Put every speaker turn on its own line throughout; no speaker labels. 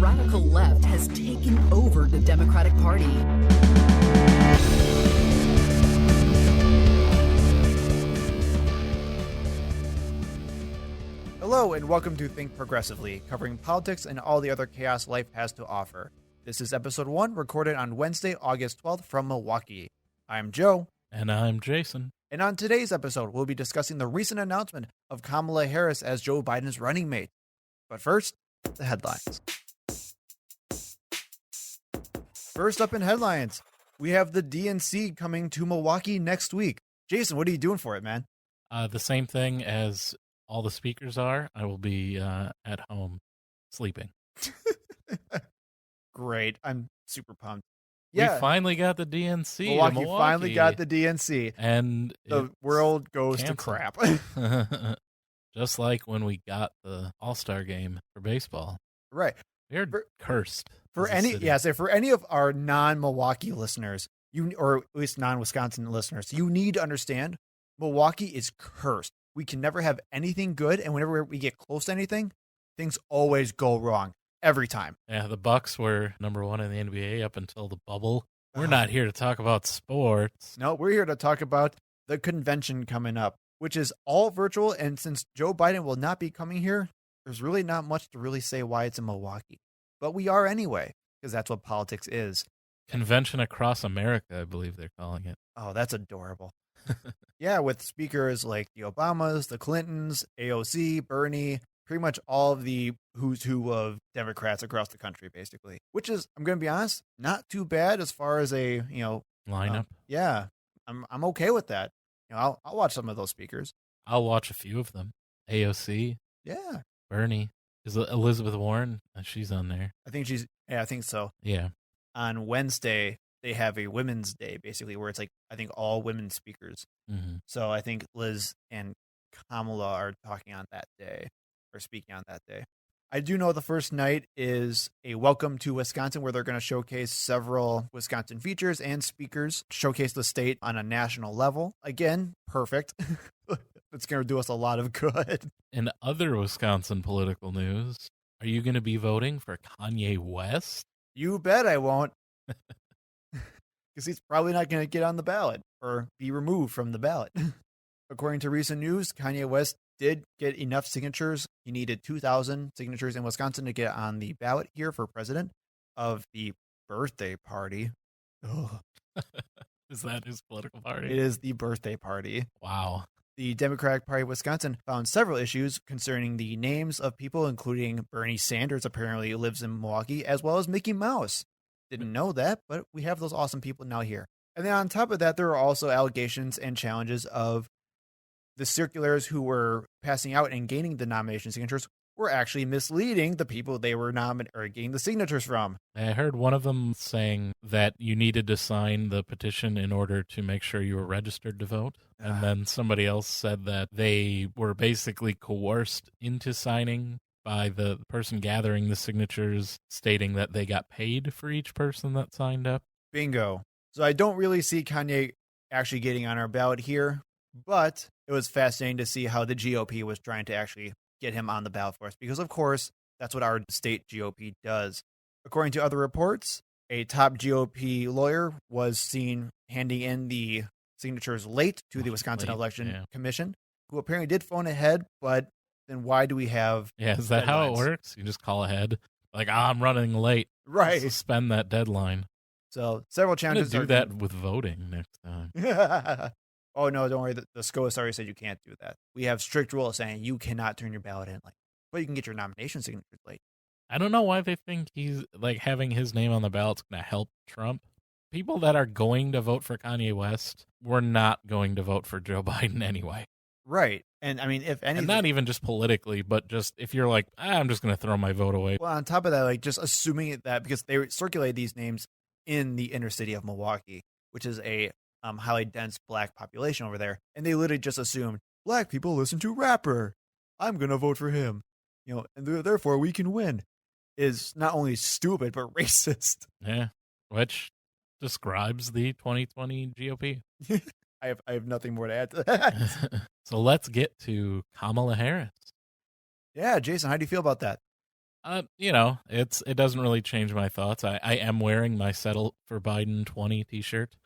radical left has taken over the Democratic Party.
Hello and welcome to Think Progressively, covering politics and all the other chaos life has to offer. This is episode 1, recorded on Wednesday, August 12th from Milwaukee. I'm Joe.
And I'm Jason.
And on today's episode, we'll be discussing the recent announcement of Kamala Harris as Joe Biden's running mate. But first, the headlines. First up in headlines, we have the DNC coming to Milwaukee next week. Jason, what are you doing for it, man?
The same thing as all the speakers are. I will be at home sleeping.
Great. I'm super pumped.
We finally got the DNC.
Milwaukee finally got the DNC.
And
the world goes
canceled.
to crap.
Just like when we got the All-Star game for baseball.
Right.
We're cursed.
For any of our non-Milwaukee listeners, or at least non-Wisconsin listeners, you need to understand Milwaukee is cursed. We can never have anything good, and whenever we get close to anything, things always go wrong. Every time.
Yeah, the Bucks were number 1 in the NBA up until the bubble. We're not here to talk about sports.
No, we're here to talk about the convention coming up, which is all virtual. And since Joe Biden will not be coming here, there's really not much to really say why it's in Milwaukee. But we are anyway, because that's what politics is.
Convention across America, I believe they're calling it.
Oh, that's adorable. Yeah, with speakers like the Obamas, the Clintons, AOC, Bernie, pretty much all of the who's who of Democrats across the country, basically. Which is, I'm going to be honest, not too bad as far as a,
lineup.
Yeah, I'm okay with that. I'll watch some of those speakers.
I'll watch a few of them. AOC.
Yeah.
Bernie. Is Elizabeth Warren? She's on there.
I think so.
Yeah.
On Wednesday, they have a women's day, basically, where it's like, I think all women speakers.
Mm-hmm.
So I think Liz and Kamala are talking on that day, or speaking on that day. I do know the first night is a welcome to Wisconsin, where they're going to showcase several Wisconsin features and speakers, showcase the state on a national level. Again, perfect. It's going to do us a lot of good.
In other Wisconsin political news, are you going to be voting for Kanye West?
You bet I won't. Because he's probably not going to get on the ballot or be removed from the ballot. According to recent news, Kanye West did get enough signatures. He needed 2,000 signatures in Wisconsin to get on the ballot here for president of the birthday party.
Is that his political party?
It is the birthday party.
Wow.
The Democratic Party of Wisconsin found several issues concerning the names of people, including Bernie Sanders apparently lives in Milwaukee, as well as Mickey Mouse. Didn't know that, but we have those awesome people now here. And then on top of that, there are also allegations and challenges of the circulars who were passing out and gaining the nomination signatures were actually misleading the people they were getting the signatures from.
I heard one of them saying that you needed to sign the petition in order to make sure you were registered to vote. And then somebody else said that they were basically coerced into signing by the person gathering the signatures, stating that they got paid for each person that signed up.
Bingo. So I don't really see Kanye actually getting on our ballot here, but it was fascinating to see how the GOP was trying to actually get him on the ballot for us, because of course that's what our state GOP does. According to other reports, a top GOP lawyer was seen handing in the signatures late to the Wisconsin Election Commission, who apparently did phone ahead, but then why do we have
is that deadlines? How it works? You just call ahead, like, I'm running late.
Right.
Suspend that deadline.
So several challenges.
Do that with voting next time.
Oh, no, don't worry. The SCOTUS already said you can't do that. We have strict rules saying you cannot turn your ballot in late, but you can get your nomination signatures late.
I don't know why they think he's like having his name on the ballot's going to help Trump. People that are going to vote for Kanye West were not going to vote for Joe Biden anyway.
Right. And I mean, if anything,
and not even just politically, but just if you're like, I'm just going to throw my vote away.
Well, on top of that, like just assuming that because they circulate these names in the inner city of Milwaukee, which is a highly dense black population over there. And they literally just assumed black people listen to rapper. I'm going to vote for him, and therefore we can win. Is not only stupid, but racist.
Yeah. Which describes the 2020 GOP.
I have nothing more to add to that.
So let's get to Kamala Harris.
Yeah, Jason, how do you feel about that?
It doesn't really change my thoughts. I am wearing my Settle for Biden 20 t-shirt,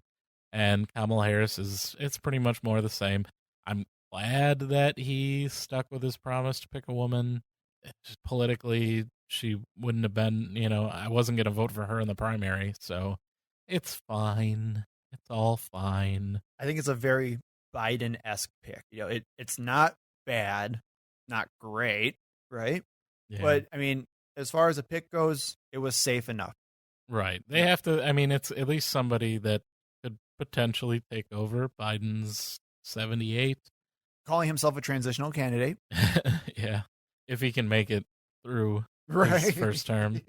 and Kamala Harris it's pretty much more the same. I'm glad that he stuck with his promise to pick a woman. Just politically, she wouldn't have been, I wasn't going to vote for her in the primary, so it's fine. It's all fine.
I think it's a very Biden-esque pick. It's not bad, not great, right?
Yeah.
But I mean, as far as the pick goes, it was safe enough.
Right. They have to, it's at least somebody that could potentially take over. Biden's 78.
Calling himself a transitional candidate.
Yeah. If he can make it through
Right.
his first term.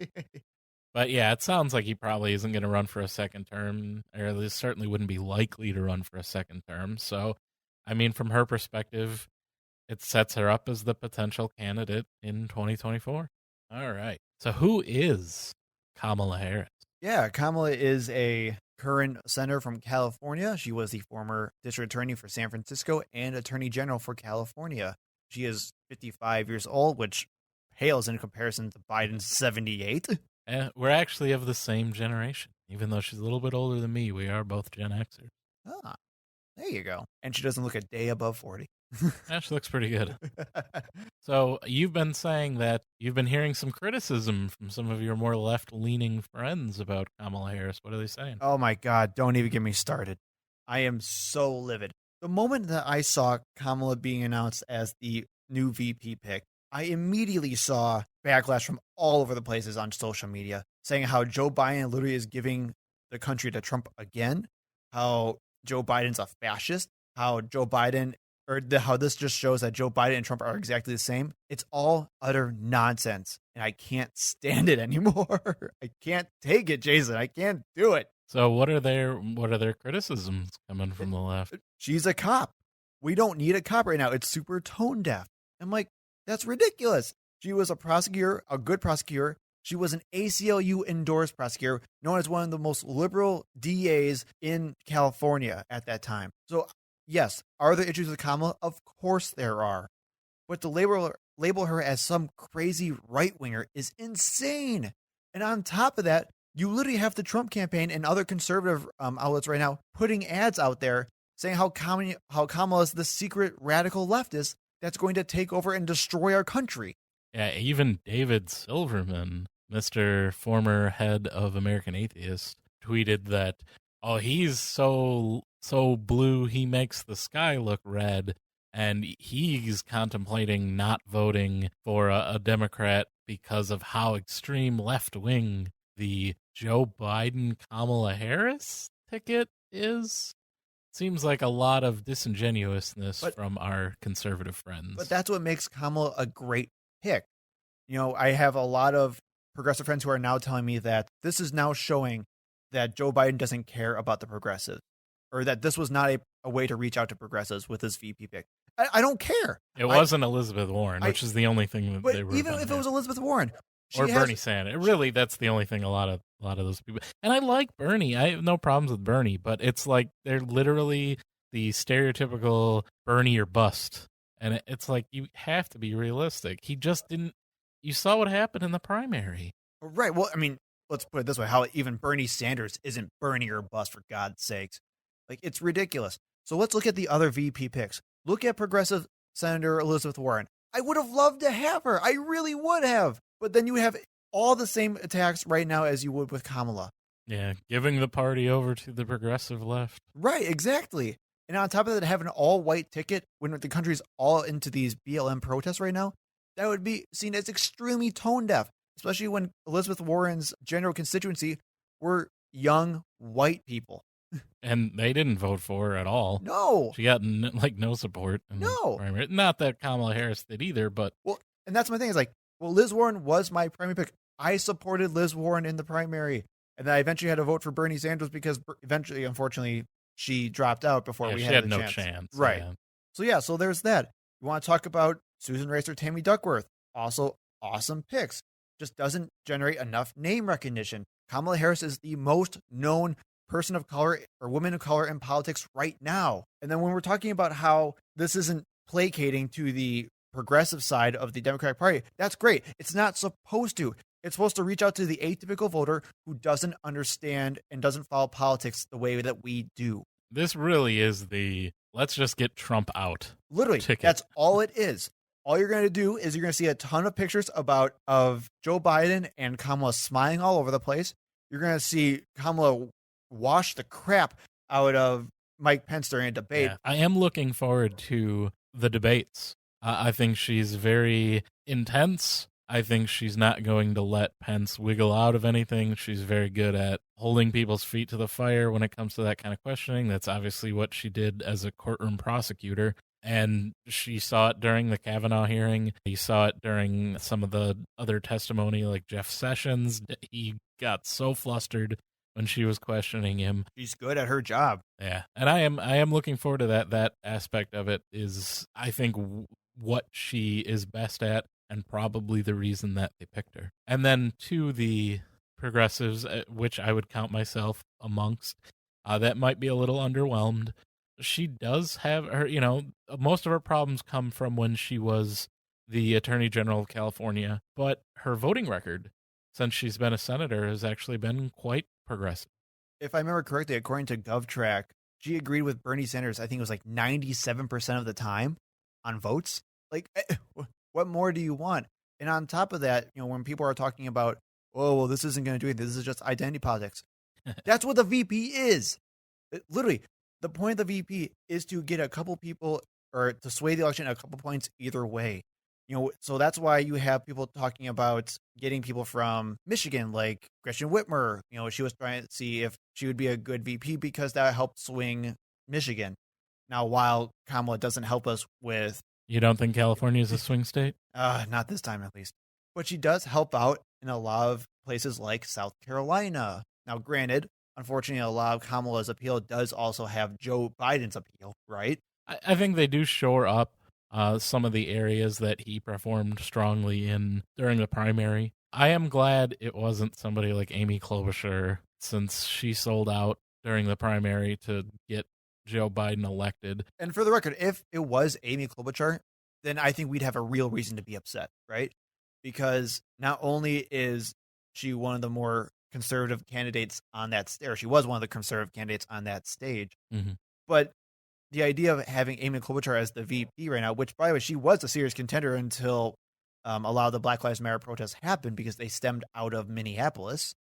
But yeah, it sounds like he probably isn't going to run for a second term, or at least certainly wouldn't be likely to run for a second term. So, from her perspective, it sets her up as the potential candidate in 2024. All right. So who is Kamala Harris?
Yeah, Kamala is a current senator from California. She was the former district attorney for San Francisco and attorney general for California. She is 55 years old, which pales in comparison to Biden's 78.
We're actually of the same generation. Even though she's a little bit older than me, we are both Gen Xers.
Ah, there you go. And she doesn't look a day above 40.
Yeah, she looks pretty good. So you've been saying that you've been hearing some criticism from some of your more left-leaning friends about Kamala Harris. What are they saying?
Oh my God, don't even get me started. I am so livid. The moment that I saw Kamala being announced as the new VP pick, I immediately saw backlash from all over the places on social media saying how Joe Biden literally is giving the country to Trump again, how Joe Biden's a fascist, how how this just shows that Joe Biden and Trump are exactly the same. It's all utter nonsense, and I can't stand it anymore. I can't take it, Jason. I can't do it.
So what are their criticisms coming from the left?
She's a cop. We don't need a cop right now. It's super tone deaf. I'm like, that's ridiculous. She was a prosecutor, a good prosecutor. She was an ACLU endorsed prosecutor, known as one of the most liberal DAs in California at that time. So yes, are there issues with Kamala? Of course there are. But to label her as some crazy right-winger is insane. And on top of that, you literally have the Trump campaign and other conservative outlets right now putting ads out there saying how Kamala is the secret radical leftist that's going to take over and destroy our country.
Yeah, even David Silverman, Mr. former head of American Atheist, tweeted that, oh, he's so blue he makes the sky look red, and he's contemplating not voting for a Democrat because of how extreme left-wing the Joe Biden-Kamala Harris ticket is. Seems like a lot of disingenuousness from our conservative friends.
But that's what makes Kamala a great pick. I have a lot of progressive friends who are now telling me that this is now showing that Joe Biden doesn't care about the progressives, or that this was not a way to reach out to progressives with his VP pick. I don't care.
It wasn't Elizabeth Warren, which is the only thing that they were.
Even if it was Elizabeth Warren
or Bernie Sanders, really, that's the only thing a lot of those people. And I like Bernie. I have no problems with Bernie, but it's like they're literally the stereotypical Bernie or bust. And it's like you have to be realistic. He just didn't. You saw what happened in the primary.
Right. Well, let's put it this way: how even Bernie Sanders isn't Bernie or bust, for God's sakes. Like, it's ridiculous. So let's look at the other VP picks. Look at progressive Senator Elizabeth Warren. I would have loved to have her. I really would have. But then you have all the same attacks right now as you would with Kamala.
Yeah, giving the party over to the progressive left.
Right, exactly. And on top of that, having an all-white ticket when the country's all into these BLM protests right now, that would be seen as extremely tone-deaf, especially when Elizabeth Warren's general constituency were young white people.
And they didn't vote for her at all.
No.
She got no support.
No.
Primary. Not that Kamala Harris did either, but...
Well, and that's my thing. Is like, well, Liz Warren was my primary pick. I supported Liz Warren in the primary. And then I eventually had to vote for Bernie Sanders because eventually, unfortunately, she dropped out before we had
no
chance.
chance.
Right.
Yeah.
So there's that. You want to talk about Susan Rice or Tammy Duckworth. Also awesome picks. Just doesn't generate enough name recognition. Kamala Harris is the most known person of color or woman of color in politics right now. And then when we're talking about how this isn't placating to the progressive side of the Democratic Party. That's great. It's not supposed to. It's supposed to reach out to the atypical voter who doesn't understand and doesn't follow politics the way that we do.
This really is the let's just get Trump out.
Literally,
ticket.
That's all it is. All you're going to do is you're going to see a ton of pictures of Joe Biden and Kamala smiling all over the place. You're going to see Kamala wash the crap out of Mike Pence during a debate.
Yeah, I am looking forward to the debates. I think she's very intense. I think she's not going to let Pence wiggle out of anything. She's very good at holding people's feet to the fire when it comes to that kind of questioning. That's obviously what she did as a courtroom prosecutor. And she saw it during the Kavanaugh hearing. You saw it during some of the other testimony, like Jeff Sessions. He got so flustered when she was questioning him.
She's good at her job.
Yeah, and I am looking forward to that. That aspect of it is, I think, what she is best at, and probably the reason that they picked her. And then to the progressives, which I would count myself amongst, that might be a little underwhelmed. She does have her, most of her problems come from when she was the Attorney General of California, but her voting record since she's been a senator has actually been quite progressive.
If I remember correctly, according to GovTrack, she agreed with Bernie Sanders, I think it was like 97% of the time on votes. Like, what more do you want? And on top of that, when people are talking about, oh, well, this isn't going to do anything, this is just identity politics. That's what the VP is. Literally, the point of the VP is to get a couple people or to sway the election a couple points either way. So that's why you have people talking about getting people from Michigan, like Gretchen Whitmer. She was trying to see if she would be a good VP because that helped swing Michigan. Now, while Kamala doesn't help us with...
You don't think California is a swing state?
Not this time, at least. But she does help out in a lot of places like South Carolina. Now, granted, unfortunately, a lot of Kamala's appeal does also have Joe Biden's appeal, right?
I think they do shore up some of the areas that he performed strongly in during the primary. I am glad it wasn't somebody like Amy Klobuchar, since she sold out during the primary to get Joe Biden elected.
And for the record, if it was Amy Klobuchar, then I think we'd have a real reason to be upset, right? Because not only is she one of the more conservative candidates on that stage, or she was one of the conservative candidates on that stage, but the idea of having Amy Klobuchar as the VP right now, which, by the way, she was a serious contender until a lot of the Black Lives Matter protests happened because they stemmed out of Minneapolis,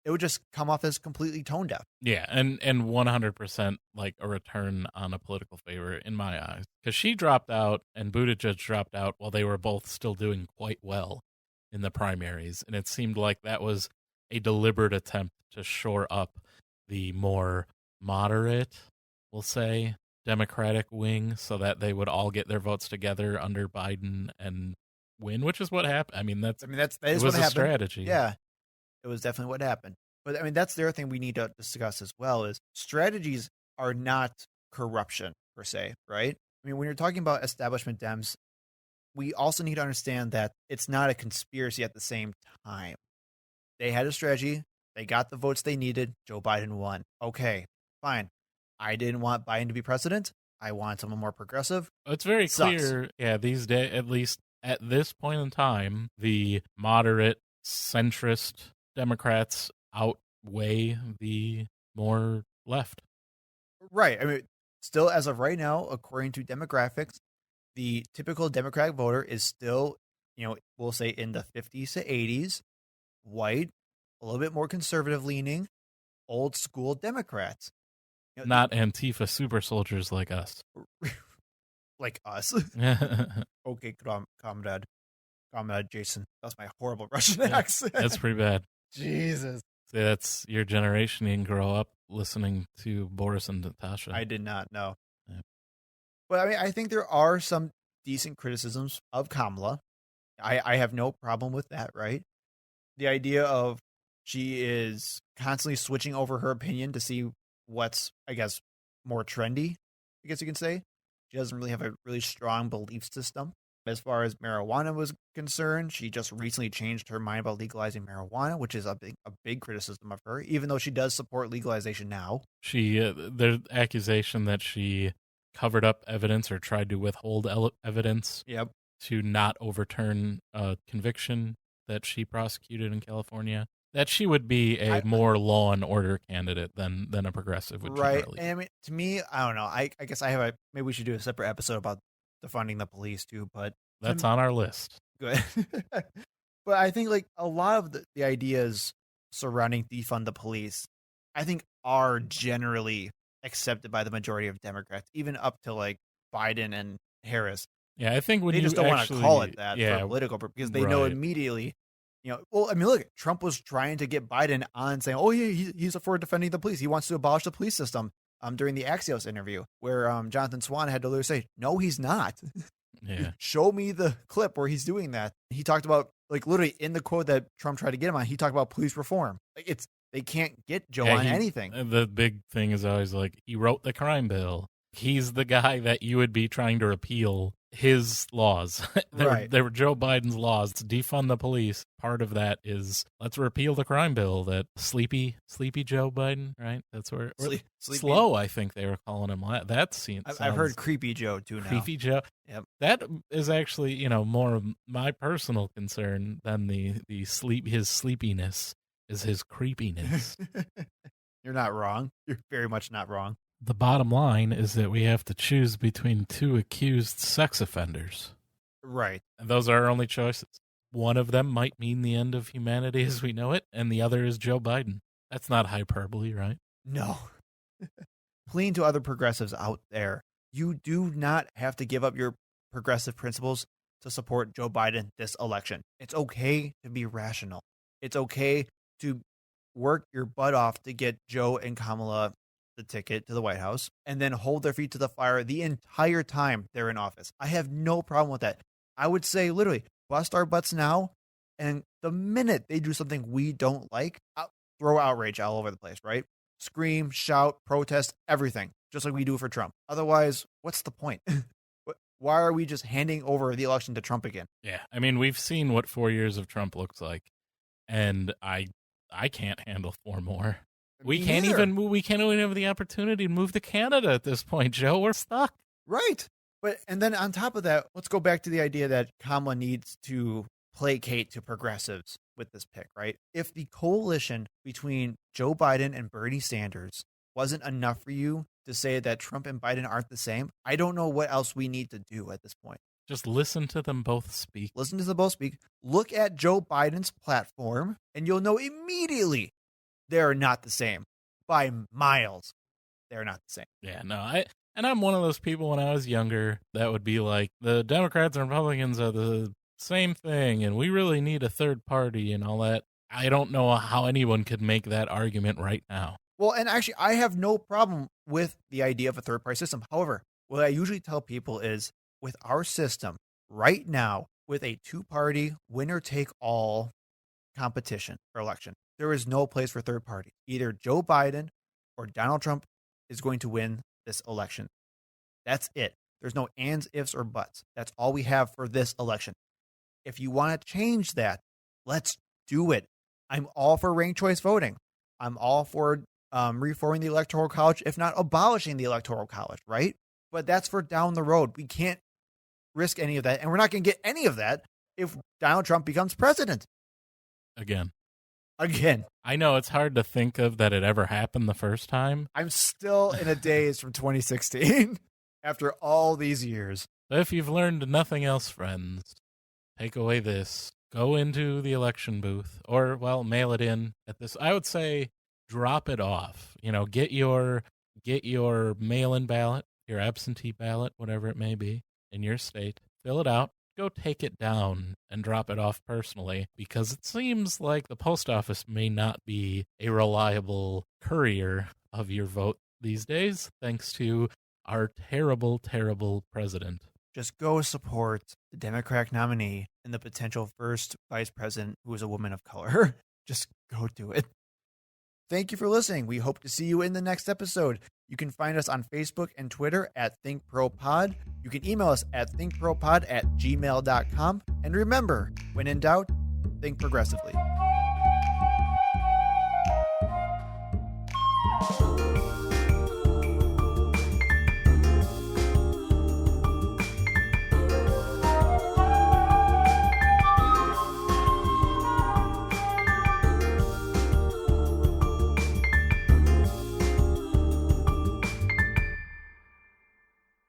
it would just come off as completely tone deaf.
Yeah, and 100% like a return on a political favor in my eyes. Because she dropped out and Buttigieg dropped out while they were both still doing quite well in the primaries. And it seemed like that was a deliberate attempt to shore up the more moderate, we'll say, Democratic wing so that they would all get their votes together under Biden and win, which is what happened. That
is
what
happened.
Strategy.
Yeah, it was definitely what happened. But that's the other thing we need to discuss as well is strategies are not corruption per se, right? When you're talking about establishment Dems, we also need to understand that it's not a conspiracy at the same time. They had a strategy. They got the votes they needed. Joe Biden won. Okay, fine. I didn't want Biden to be president. I wanted someone more progressive.
It's very clear, these days, at least at this point in time, the moderate centrist Democrats outweigh the more left.
Right. Still, as of right now, according to demographics, the typical Democratic voter is still, we'll say in the 50s to 80s, white, a little bit more conservative leaning, old school Democrats.
Not Antifa super soldiers like us.
Like us. Okay, comrade Jason. That's my horrible Russian accent.
That's pretty bad.
Jesus.
See, that's your generation. You didn't grow up listening to Boris and Natasha.
I did not know.
Yeah.
But I think there are some decent criticisms of Kamala. I have no problem with that, right? The idea of she is constantly switching over her opinion to see what's, I guess, more trendy, I guess you can say. She doesn't really have a really strong belief system. As far as marijuana was concerned, she just recently changed her mind about legalizing marijuana, which is a big criticism of her, even though she does support legalization now.
There's accusation that she covered up evidence or tried to withhold evidence.
Yep.
to not overturn a conviction that she prosecuted in California, that she would be a more law and order candidate than a progressive would generally.
And I mean, to me, I don't know. I guess maybe we should do a separate episode about defunding the police too, but
that's on our list.
Good. But I think like a lot of the ideas surrounding defund the police, I think are generally accepted by the majority of Democrats, even up to like Biden and Harris.
Yeah, I think when
they just don't want to call it that for political purposes because they know immediately. Well, I mean, look, Trump was trying to get Biden on saying, "Oh yeah, he's for defending the police. He wants to abolish the police system." During the Axios interview, where Jonathan Swan had to literally say, "No, he's not."
Yeah.
Show me the clip where he's doing that. He talked about, like, literally in the quote that Trump tried to get him on, he talked about police reform. Like, they can't get Joe on anything.
The big thing is always like, he wrote the crime bill. He's the guy that you would be trying to repeal his laws. They were Joe Biden's laws to defund the police. Part of that is let's repeal the crime bill. That sleepy Joe Biden, right? That's where slow. I think they were calling him that. Scene.
I've heard creepy Joe too now.
Creepy Joe.
Yep.
That is actually more of my personal concern than his sleepiness is his creepiness.
You're not wrong. You're very much not wrong.
The bottom line is that we have to choose between two accused sex offenders.
Right.
And those are our only choices. One of them might mean the end of humanity as we know it, and the other is Joe Biden. That's not hyperbole, right?
No. Pleading to other progressives out there, you do not have to give up your progressive principles to support Joe Biden this election. It's okay to be rational. It's okay to work your butt off to get Joe and Kamala the ticket to the White House and then hold their feet to the fire the entire time they're in office. I have no problem with that. I would say literally bust our butts now, and the minute they do something we don't like, throw outrage all over the place, right? Scream, shout, protest, everything, just like we do for Trump. Otherwise, what's the point? Why are we just handing over the election to Trump again?
Yeah, I mean, we've seen what 4 years of Trump looks like, and I can't handle 4 more. We can't even have the opportunity to move to Canada at this point, Joe. We're stuck.
Right. And then on top of that, let's go back to the idea that Kamala needs to placate to progressives with this pick, right? If the coalition between Joe Biden and Bernie Sanders wasn't enough for you to say that Trump and Biden aren't the same, I don't know what else we need to do at this point.
Just listen to them both speak.
Listen to them both speak. Look at Joe Biden's platform, and you'll know immediately they're not the same. By miles, they're not the same.
Yeah, no, I'm one of those people when I was younger that would be like, the Democrats and Republicans are the same thing, and we really need a third party and all that. I don't know how anyone could make that argument right now.
Well, and actually, I have no problem with the idea of a third party system. However, what I usually tell people is, with our system right now, with a 2-party winner-take-all competition for election, there is no place for third party. Either Joe Biden or Donald Trump is going to win this election. That's it. There's no ands, ifs, or buts. That's all we have for this election. If you want to change that, let's do it. I'm all for ranked choice voting. I'm all for reforming the Electoral College, if not abolishing the Electoral College, right? But that's for down the road. We can't risk any of that, and we're not going to get any of that if Donald Trump becomes president.
Again.
I
know it's hard to think of that it ever happened the first time.
I'm still in a daze from 2016 after all these years.
But if you've learned nothing else, friends, take away this. Go into the election booth or, mail it in at this. I would say drop it off. Get your mail-in ballot, your absentee ballot, whatever it may be, in your state. Fill it out. Go take it down and drop it off personally, because it seems like the post office may not be a reliable courier of your vote these days, thanks to our terrible, terrible president.
Just go support the Democratic nominee and the potential first vice president who is a woman of color. Just go do it. Thank you for listening. We hope to see you in the next episode. You can find us on Facebook and Twitter at ThinkProPod. You can email us at thinkpropod@gmail.com. And remember, when in doubt, think progressively.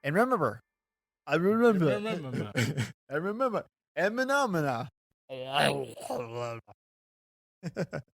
And remember, I remember.
Remember.
I remember. And phenomena.